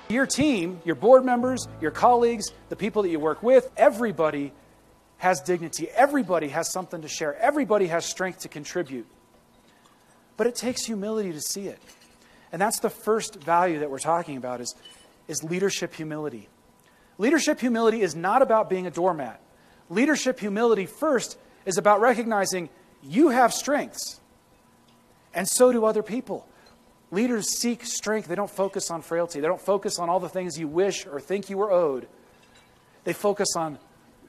Your team, your board members, your colleagues, the people that you work with, everybody has dignity. Everybody has something to share. Everybody has strength to contribute. But it takes humility to see it. And that's the first value that we're talking about is leadership humility. Leadership humility is not about being a doormat. Leadership humility first is about recognizing you have strengths, and so do other people. Leaders seek strength. They don't focus on frailty. They don't focus on all the things you wish or think you were owed. They focus on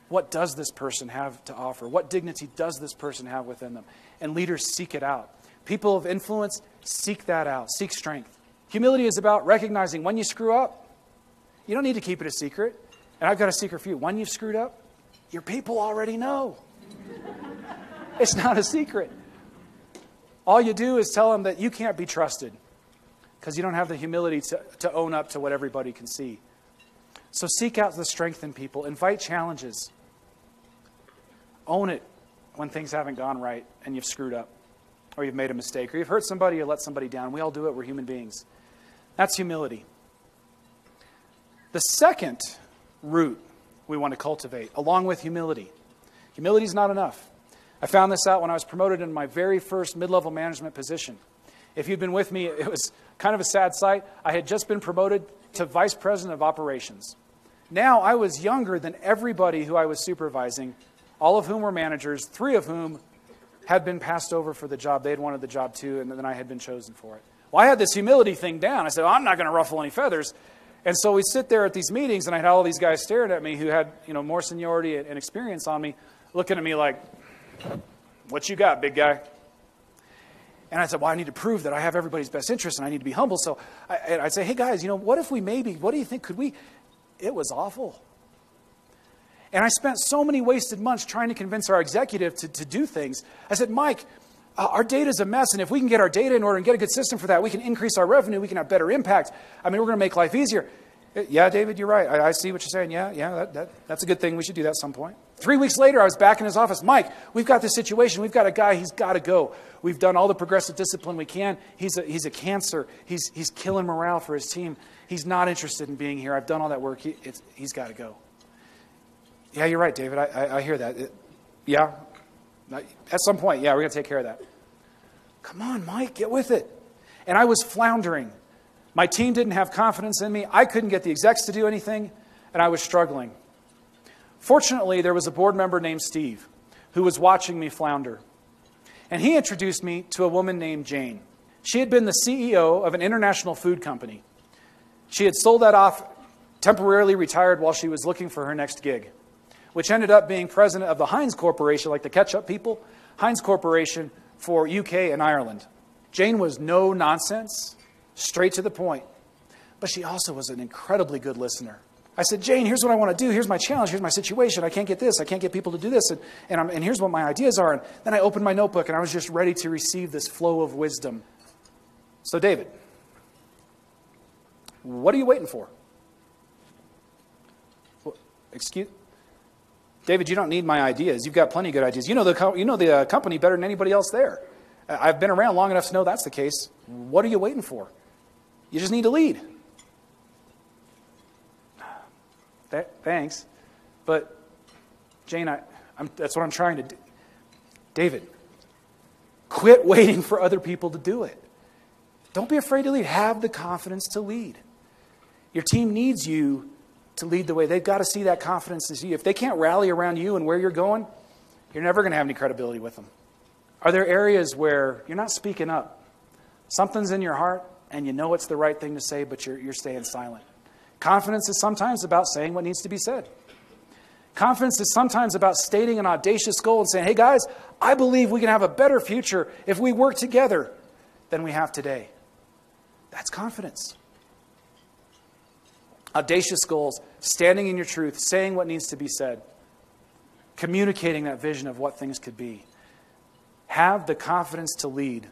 what does this person have to offer? What dignity does this person have within them? And leaders seek it out. People of influence seek that out, seek strength. Humility is about recognizing when you screw up. You don't need to keep it a secret. And I've got a secret for you. When you've screwed up, your people already know. It's not a secret. All you do is tell them that you can't be trusted because you don't have the humility to own up to what everybody can see. So seek out the strength in people. Invite challenges. Own it when things haven't gone right and you've screwed up or you've made a mistake or you've hurt somebody or let somebody down. We all do it. We're human beings. That's humility. The second root we want to cultivate, along with humility. Humility is not enough. I found this out when I was promoted in my very first mid-level management position. If you've been with me, it was kind of a sad sight. I had just been promoted to vice president of operations. Now I was younger than everybody who I was supervising, all of whom were managers, 3 of whom had been passed over for the job. They had wanted the job too, and then I had been chosen for it. Well, I had this humility thing down. I said, I'm not going to ruffle any feathers. And so we sit there at these meetings, and I had all these guys staring at me who had, more seniority and experience on me, looking at me like, what you got, big guy? And I said, well, I need to prove that I have everybody's best interest, and I need to be humble. So I'd say, hey, guys, what if we what do you think, could we? It was awful. And I spent so many wasted months trying to convince our executive to do things. I said, Mike, our data's a mess, and if we can get our data in order and get a good system for that, we can increase our revenue, we can have better impact. I mean, we're going to make life easier. Yeah, David, you're right. I see what you're saying. Yeah, that's a good thing. We should do that at some point. 3 weeks later, I was back in his office. Mike, we've got this situation. We've got a guy. He's got to go. We've done all the progressive discipline we can. He's a cancer. He's killing morale for his team. He's not interested in being here. I've done all that work. He's got to go. Yeah, you're right, David. I hear that. Yeah. At some point, yeah, we're going to take care of that. Come on, Mike, get with it. And I was floundering. My team didn't have confidence in me. I couldn't get the execs to do anything, and I was struggling. Fortunately, there was a board member named Steve who was watching me flounder. And he introduced me to a woman named Jane. She had been the CEO of an international food company. She had sold that off, temporarily retired while she was looking for her next gig, which ended up being president of the Heinz Corporation, like the ketchup people, Heinz Corporation for UK and Ireland. Jane was no nonsense, straight to the point, but she also was an incredibly good listener. I said, Jane, here's what I want to do. Here's my challenge. Here's my situation. I can't get this. I can't get people to do this. And here's what my ideas are. And then I opened my notebook, and I was just ready to receive this flow of wisdom. So, David, what are you waiting for? David, you don't need my ideas. You've got plenty of good ideas. You know the company better than anybody else there. I've been around long enough to know that's the case. What are you waiting for? You just need to lead. Thanks. But, Jane, that's what I'm trying to do. David, quit waiting for other people to do it. Don't be afraid to lead. Have the confidence to lead. Your team needs you to lead the way. They've got to see that confidence in you. If they can't rally around you and where you're going, you're never going to have any credibility with them. Are there areas where you're not speaking up? Something's in your heart, and you know it's the right thing to say, but you're staying silent. Confidence is sometimes about saying what needs to be said. Confidence is sometimes about stating an audacious goal and saying, hey guys, I believe we can have a better future if we work together than we have today. That's confidence. Audacious goals, standing in your truth, saying what needs to be said, communicating that vision of what things could be. Have the confidence to lead.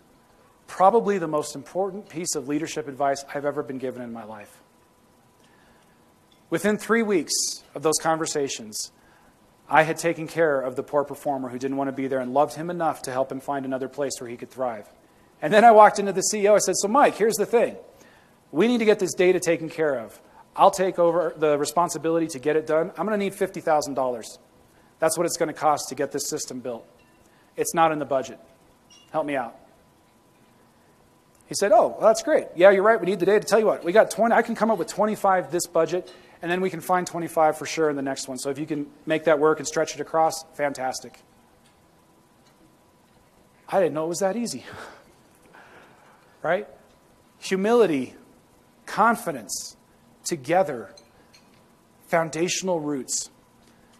Probably the most important piece of leadership advice I've ever been given in my life. Within 3 weeks of those conversations, I had taken care of the poor performer who didn't want to be there and loved him enough to help him find another place where he could thrive. And then I walked into the CEO. I said, so Mike, here's the thing. We need to get this data taken care of. I'll take over the responsibility to get it done. I'm going to need $50,000. That's what it's going to cost to get this system built. It's not in the budget. Help me out. He said, oh, well, that's great. Yeah, you're right. We need the data. Tell you what, we got 20. I can come up with 25 this budget, and then we can find 25 for sure in the next one. So if you can make that work and stretch it across, fantastic. I didn't know it was that easy. Right? Humility, confidence, together, foundational roots.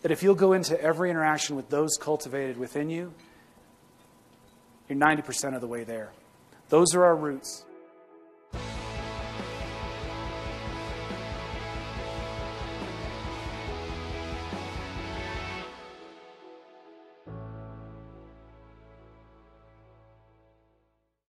That if you'll go into every interaction with those cultivated within you, you're 90% of the way there. Those are our roots.